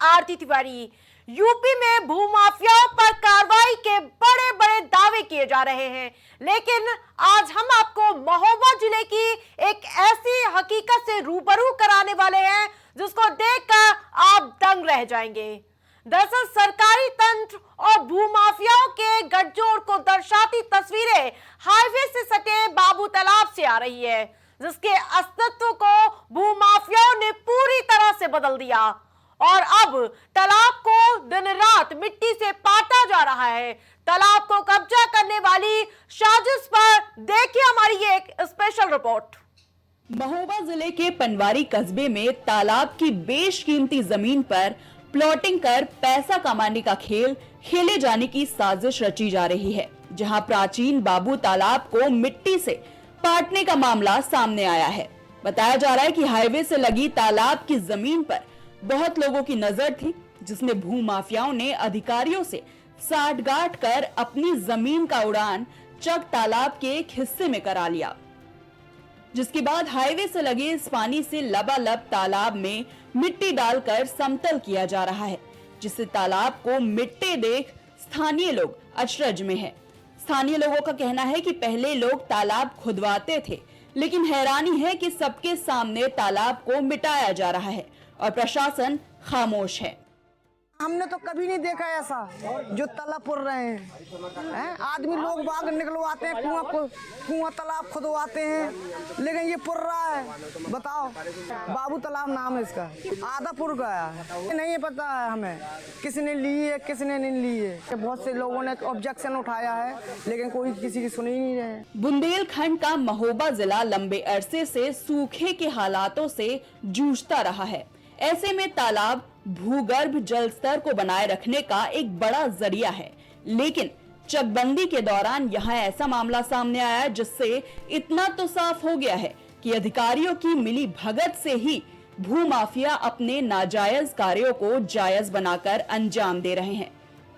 Aarti Tiwari. UP में भूमाफियाओं पर कार्रवाई के बड़े बड़े दावे किए जा रहे हैं, लेकिन आज हम आपको महोबा जिले की एक ऐसी हकीकत से रूबरू कराने वाले हैं जिसको देखकर आप दंग रह जाएंगे। दरअसल सरकारी तंत्र और भूमाफियाओं के गठजोड़ को दर्शाती तस्वीरें हाईवे से सटे बाबू तालाब से आ रही है, जिसके अस्तित्व को भूमाफियाओं ने पूरी तरह से बदल दिया और अब तालाब को दिन रात मिट्टी से पाटा जा रहा है। तालाब को कब्जा करने वाली साजिश पर देखिए हमारी ये एक स्पेशल रिपोर्ट। महोबा जिले के पनवारी कस्बे में तालाब की बेशकीमती जमीन पर प्लॉटिंग कर पैसा कमाने का खेल खेले जाने की साजिश रची जा रही है, जहां प्राचीन बाबू तालाब को मिट्टी से पाटने का मामला सामने आया है। बताया जा रहा है कि हाईवे से लगी तालाब की जमीन पर बहुत लोगों की नजर थी, जिसमें भूमाफियाओं ने अधिकारियों से साठगांठ कर अपनी जमीन का उड़ान चक तालाब के एक हिस्से में करा लिया, जिसके बाद हाईवे से लगे इस पानी से लबालब तालाब में मिट्टी डालकर समतल किया जा रहा है, जिससे तालाब को मिट्टी देख स्थानीय लोग अचरज में हैं। स्थानीय लोगों का कहना है कि पहले लोग तालाब खुदवाते थे, लेकिन हैरानी है कि सबके सामने तालाब को मिटाया जा रहा है और प्रशासन खामोश है। हमने तो कभी नहीं देखा ऐसा जो तालाब पुर रहे हैं। आदमी लोग बाग निकलवाते हैं, कुआं तालाब खुदवाते हैं, लेकिन ये पुर रहा है। बताओ, बाबू तालाब नाम है इसका, आधा पुर गया है। नहीं पता है हमें किसने ली है किसने नहीं ली है। बहुत से लोगों ने ऑब्जेक्शन उठाया है, लेकिन कोई किसी की सुन ही नहीं रहे। बुंदेलखंड का महोबा जिला लंबे अरसे से सूखे के हालातों से जूझता रहा है। ऐसे में तालाब भूगर्भ जल स्तर को बनाए रखने का एक बड़ा जरिया है, लेकिन चकबंदी के दौरान यहाँ ऐसा मामला सामने आया जिससे इतना तो साफ हो गया है कि अधिकारियों की मिली भगत से ही भूमाफिया अपने नाजायज कार्यों को जायज बनाकर अंजाम दे रहे हैं।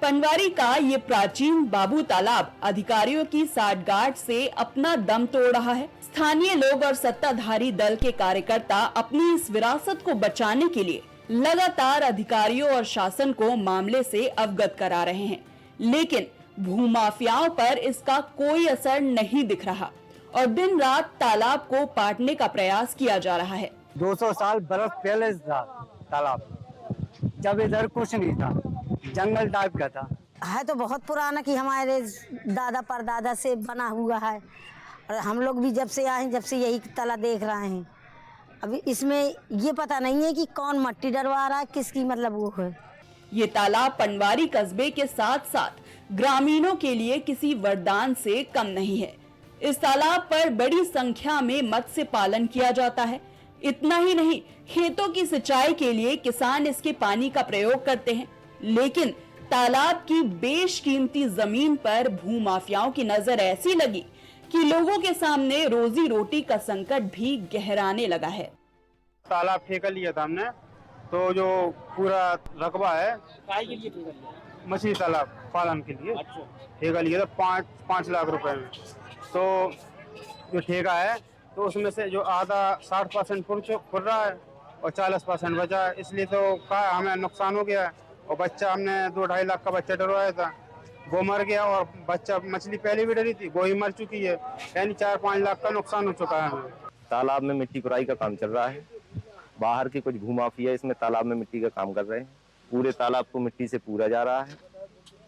पनवारी का ये प्राचीन बाबू तालाब अधिकारियों की साठगांठ से अपना दम तोड़ रहा है। स्थानीय लोग और सत्ताधारी दल के कार्यकर्ता अपनी इस विरासत को बचाने के लिए लगातार अधिकारियों और शासन को मामले से अवगत करा रहे हैं, लेकिन भूमाफियाओं पर इसका कोई असर नहीं दिख रहा और दिन रात तालाब को पाटने का प्रयास किया जा रहा है। 200 साल बरस पहले था तालाब, जब इधर कुछ नहीं था, जंगल टाइप का था। है तो बहुत पुराना कि हमारे दादा परदादा से बना हुआ है, और हम लोग भी जब से आए जब से यही ताला देख रहे हैं। अभी इसमें ये पता नहीं है कि कौन मट्टी डरवा रहा है, किसकी मतलब वो है। ये तालाब पनवारी कस्बे के साथ साथ ग्रामीणों के लिए किसी वरदान से कम नहीं है। इस तालाब पर बड़ी संख्या में मत्स्य पालन किया जाता है। इतना ही नहीं, खेतों की सिंचाई के लिए किसान इसके पानी का प्रयोग करते हैं, लेकिन तालाब की बेशकीमती जमीन पर भूमाफियाओं की नजर ऐसी लगी कि लोगों के सामने रोजी रोटी का संकट भी गहराने लगा है। तालाब ठेका लिया था हमने, तो जो पूरा रकबा है मछली तालाब पालन के लिए ठेका लिया था 5 लाख रुपए में। तो जो ठेका है तो उसमें से जो आधा 60% फुर रहा है और 40% बचा है, इसलिए तो का हमें नुकसान हो गया है। और बच्चा हमने 2-2.5 लाख का बच्चा डरवाया था, वो मर गया, और बच्चा मछली पहले भी डरी थी, वो ही मर चुकी है, यानी 4-5 लाख का नुकसान हो चुका है हमें। तालाब में मिट्टी खुदाई का काम चल रहा है। बाहर के कुछ भूमाफिया इसमें तालाब में मिट्टी का काम कर रहे हैं। पूरे तालाब को मिट्टी से पूरा जा रहा है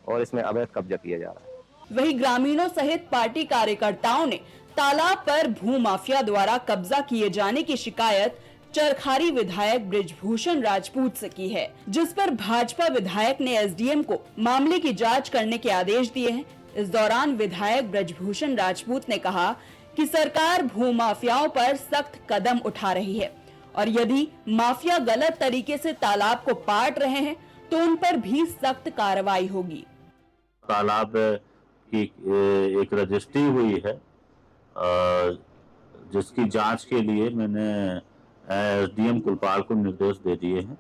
और इसमें अवैध कब्जा किया जा रहा है। वहीं ग्रामीणों सहित पार्टी कार्यकर्ताओं ने तालाब पर भूमाफिया द्वारा कब्जा किए जाने की शिकायत चरखारी विधायक बृजभूषण राजपूत से की है, जिस पर भाजपा विधायक ने एसडीएम को मामले की जांच करने के आदेश दिए हैं। इस दौरान विधायक बृजभूषण राजपूत ने कहा कि सरकार भूमाफियाओं पर सख्त कदम उठा रही है और यदि माफिया गलत तरीके से तालाब को पाट रहे हैं तो उन पर भी सख्त कार्रवाई होगी। तालाब की एक रजिस्ट्री हुई है, जिसकी जांच के लिए मैंने एसडीएम कुलपाल को निर्देश दे दिए हैं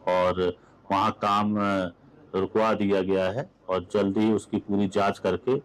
और वहां काम रुकवा दिया गया है और जल्दी ही उसकी पूरी जांच करके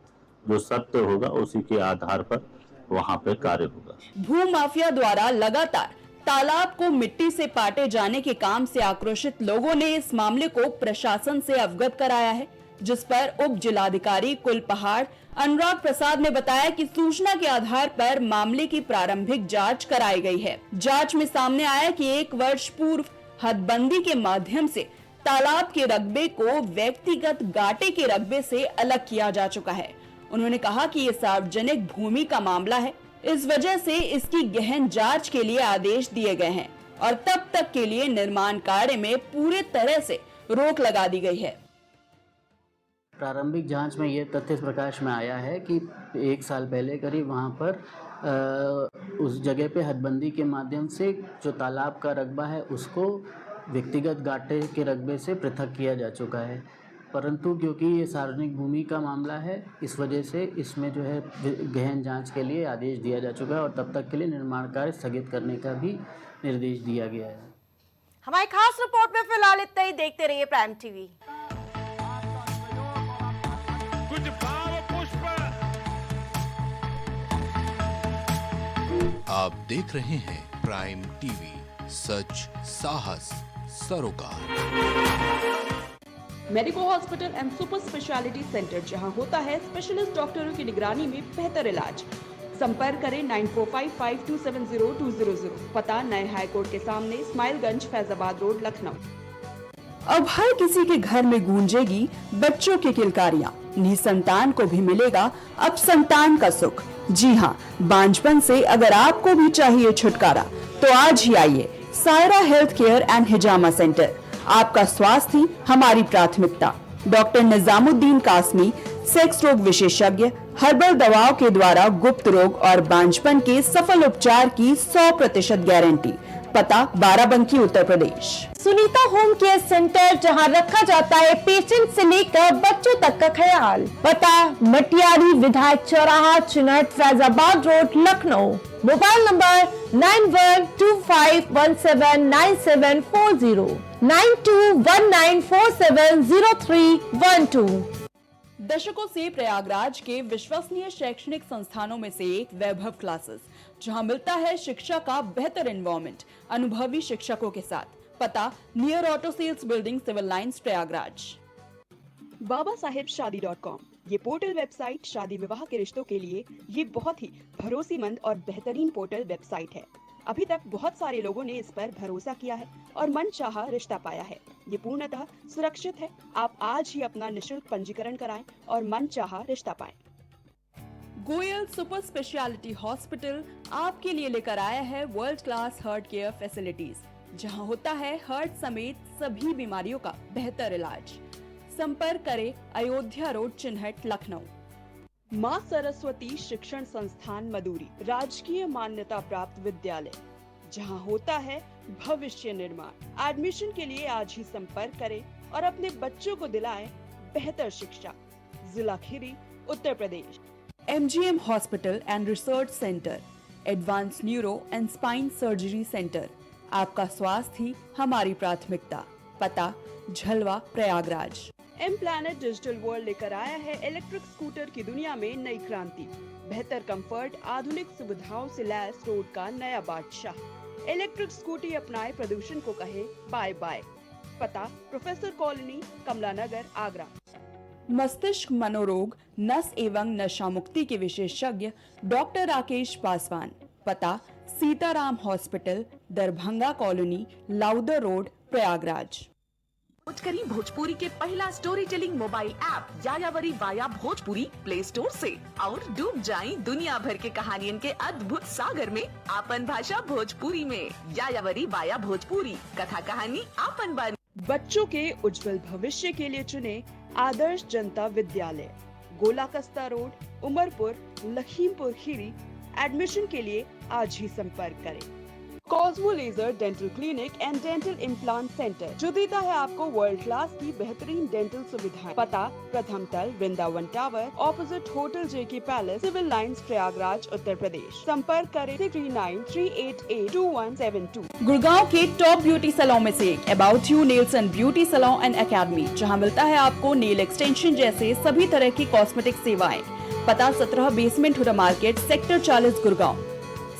जो सत्य होगा उसी के आधार पर वहां पे कार्य होगा। भूमाफिया द्वारा लगातार तालाब को मिट्टी से पाटे जाने के काम से आक्रोशित लोगों ने इस मामले को प्रशासन से अवगत कराया है, जिस पर उप जिलाधिकारी कुलपहाड़ अनुराग प्रसाद ने बताया कि सूचना के आधार पर मामले की प्रारंभिक जांच कराई गई है। जांच में सामने आया कि 1 वर्ष पूर्व हदबंदी के माध्यम से तालाब के रकबे को व्यक्तिगत गाटे के रकबे से अलग किया जा चुका है। उन्होंने कहा कि ये सार्वजनिक भूमि का मामला है, इस वजह से इसकी गहन जांच के लिए आदेश दिए गए हैं और तब तक के लिए निर्माण कार्य में पूरे तरह से रोक लगा दी गई है। प्रारंभिक जांच में ये तथ्य प्रकाश में आया है कि 1 साल पहले करीब वहाँ पर उस जगह पे हदबंदी के माध्यम से जो तालाब का रकबा है उसको व्यक्तिगत गाटे के रकबे से पृथक किया जा चुका है, परंतु क्योंकि ये सार्वजनिक भूमि का मामला है इस वजह से इसमें जो है गहन जांच के लिए आदेश दिया जा चुका है और तब तक के लिए निर्माण कार्य स्थगित करने का भी निर्देश दिया गया है। हमारी खास रिपोर्ट में फिलहाल इतना ही। देखते रहिए प्राइम टीवी। कुछ भाव पुष्प। आप देख रहे हैं प्राइम टीवी, सच साहस सरोकार। Medico hospital and super speciality centre, जहां होता है स्पेशलिस्ट डॉक्टरों की निगरानी में बेहतर इलाज। संपर्क करें 9455270200। पता नए हाईकोर्ट के सामने, इस्माइलगंज, फैजाबाद रोड, लखनऊ। अब हर किसी के घर में गूंजेगी बच्चों की किलकारियां। निसंतान को भी मिलेगा अब संतान का सुख। जी हाँ, बांझपन से अगर आपको भी चाहिए छुटकारा तो आज ही आइए Saira health care and hijama centre. आपका स्वास्थ्य ही हमारी प्राथमिकता। डॉक्टर निजामुद्दीन कासमी, सेक्स रोग विशेषज्ञ, हर्बल दवाओं के द्वारा गुप्त रोग और बांझपन के सफल उपचार की 100% गारंटी। पता Barabanki, Uttar Pradesh. Sunita home care centre, जहां रखा जाता है पेशेंट से लेकर बच्चों तक का ख्याल। पता मटियारी, विधायक चौराहा, Chinhat, Faizabad road, Lucknow. Mobile number 9125179740, 9219470312। दशकों से प्रयागराज के विश्वसनीय शैक्षणिक संस्थानों में से एक वैभव क्लासेस, जहां मिलता है शिक्षा का बेहतर एनवायरनमेंट अनुभवी शिक्षकों के साथ। पता near auto sales building, civil lines, Prayagraj. babasahebshadi.com, ये पोर्टल वेबसाइट शादी विवाह के रिश्तों के लिए ये बहुत ही भरोसेमंद और बेहतरीन पोर्टल वेबसाइट है। अभी तक बहुत सारे लोगों ने इस पर भरोसा किया है और मनचाहा रिश्ता पाया है। ये पूर्णतः सुरक्षित है। आप आज ही अपना निशुल्क पंजीकरण कराएं और मनचाहा रिश्ता पाएं। गोयल सुपर स्पेशलिटी हॉस्पिटल आपके लिए लेकर आया है world class heart care facilities, जहां होता है हार्ट समेत सभी बीमारियों का बेहतर इलाज। संपर्क करें अयोध्या रोड, चिन्हट, लखनऊ। माँ सरस्वती शिक्षण संस्थान मदुरी, राजकीय मान्यता प्राप्त विद्यालय, जहां होता है भविष्य निर्माण। एडमिशन के लिए आज ही संपर्क करें और अपने बच्चों को दिलाएं बेहतर शिक्षा। जिला Kheri, Uttar Pradesh. MGM hospital and research centre, advance neuro and spine surgery centre. आपका स्वास्थ्य ही हमारी प्राथमिकता। पता Jhalwa, Prayagraj. M planet digital world लेकर आया है इलेक्ट्रिक स्कूटर की दुनिया में नई क्रांति। बेहतर कंफर्ट, आधुनिक सुविधाओं से लैस रोड का नया बादशाह। इलेक्ट्रिक स्कूटी अपनाए, प्रदूषण को कहे बाय बाय। पता प्रोफेसर कॉलोनी, कमला नगर, आगरा। मस्तिष्क मनोरोग, नस एवं नशा मुक्ति के विशेषज्ञ डॉक्टर राकेश पासवान। पता Sitaram hospital, Darbhanga colony, Lowther road, Prayagraj. करी भोजपुरी के पहला story telling mobile app Yayavari via Bhojpuri play store से और डूब जाएं दुनिया भर के कहानियन के अद्भुत सागर में आपन भाषा भोजपुरी में। यायावरी वाया भोजपुरी, कथा कहानी आपन बानी। बच्चों के उज्जवल भविष्य के लिए चुने आदर्श जनता विद्यालय, गोला कस्ता रोड, उमरपुर, लखीमपुर खीरी। एडमिशन के लिए आज ही संपर्क करें। Cosmo laser dental clinic and dental implant centre, जो देता है आपको वर्ल्ड क्लास की बेहतरीन डेंटल सुविधाएं। पता प्रथम तल, वृंदावन टावर, ऑपोजिट होटल जेके palace, civil lines, Prayagraj, Uttar Pradesh. संपर्क करें 3938822172। गुड़गांव के टॉप ब्यूटी सैलून में से एक about you nails and beauty salon and academy, जहां मिलता है आपको नेल एक्सटेंशन जैसे सभी तरह की कॉस्मेटिक सेवाएं। पता 17 basement Huda market, sector 40, Gurgaon.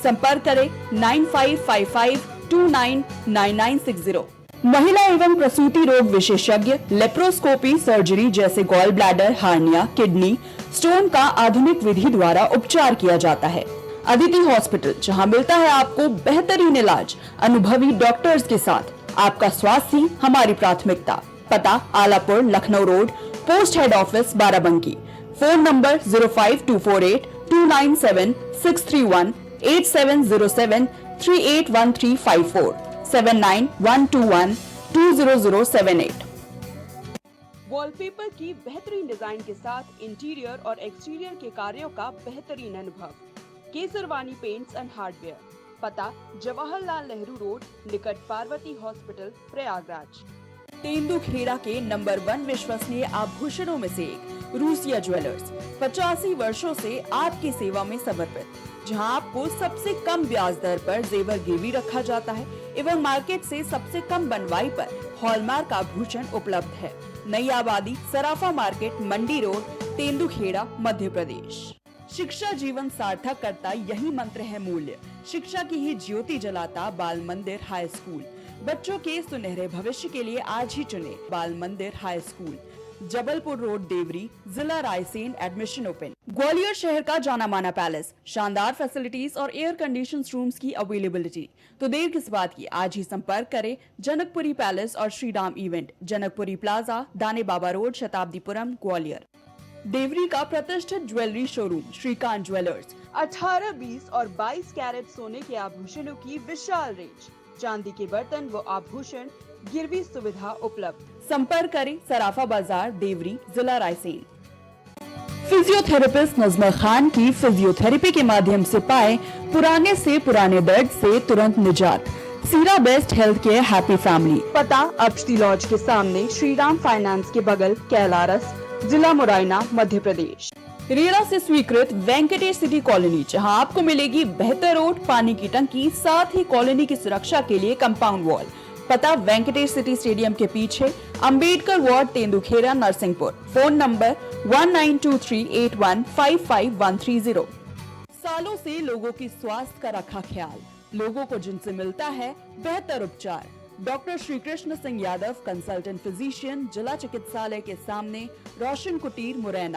संपर्क करें 9555 299960। महिला एवं प्रसूति रोग विशेषज्ञ लेप्रोस्कोपी सर्जरी जैसे gall bladder, hernia, kidney stone का आधुनिक विधि द्वारा उपचार किया जाता है। अदिति हॉस्पिटल, जहां मिलता है आपको बेहतरीन इलाज अनुभवी डॉक्टर्स के साथ। आपका स्वास्थ्य ही हमारी प्राथमिकता। पता Alapur, Lucknow road, post head office, Barabanki. Phone number 05248297631, 8707381354, 7912120078। Wallpaper की बेहतरीन डिजाइन के साथ इंटीरियर और एक्सटीरियर के कार्यों का बेहतरीन अनुभव। Kesarwani paints and hardware. पता जवाहरलाल नेहरू रोड, निकट पार्वती हॉस्पिटल, प्रयागराज। तेंदुखेड़ा के नंबर 1 विश्वसनीय आभूषणों में से एक रूसिया ज्वेलर्स 85 वर्षों से आपकी सेवा में समर्पित, जहां आपको सबसे कम ब्याज दर पर जेवर गिरवी रखा जाता है एवं मार्केट से सबसे कम बनवाई पर हॉलमार्क आभूषण उपलब्ध है। नई आबादी, सराफा मार्केट, मंडी रोड, तेंदुखेड़ा, मध्य प्रदेश। शिक्षा जीवन सार्थक करता यही मंत्र है मूल्य। शिक्षा की ही ज्योति जलाता बाल मंदिर हाई स्कूल। बच्चों के सुनहरे भविष्य के लिए आज ही चुने Bal Mandir high school, Jabalpur road, Deori, जिला रायसेन। Admission open. ग्वालियर शहर का जाना माना पैलेस, शानदार फैसिलिटीज और एयर कंडीशन रूम्स की अवेलेबिलिटी। तो देर किस बात की, आज ही संपर्क करें जनकपुरी पैलेस और श्रीराम इवेंट, जनकपुरी प्लाजा, दाने बाबा रोड, शताब्दीपुरम, ग्वालियर। देवरी का प्रतिष्ठित ज्वेलरी शोरूम श्रीकांत ज्वेलर्स। 18, 20 और 22 कैरेट सोने के आभूषणों की विशाल रेंज, चांदी के बर्तन व आभूषण, गिरवी सुविधा उपलब्ध। संपर्क करें सराफा बाजार, देवरी, जिला रायसेन। फिजियोथेरेपिस्ट नजमा खान की फिजियोथेरेपी के माध्यम से पाए पुराने से पुराने दर्द से तुरंत निजात। सीरा best health care happy family. पता अक्षती लॉज के सामने, श्रीराम फाइनेंस के बगल, कैलारस, जिला मुरैना, मध्य प्रदेश। रेरा से स्वीकृत वेंकटेश सिटी कॉलोनी, जहां आपको मिलेगी बेहतर रोड, पानी की टंकी, साथ ही कॉलोनी की सुरक्षा के लिए कंपाउंड वॉल। पता वेंकटेश सिटी स्टेडियम के पीछे, Ambedkar ward, Tendukheda, Narsinghpur. Phone number 192381553130। सालों से लोगों की स्वास्थ्य का रखा ख्याल, लोगों को जिनसे मिलता है बेहतर उपचार। Doctor Shri Krishna Singh Yadav, consultant physician, जिला चिकित्सालय के सामने, रोशन कुटीर, मुरैना।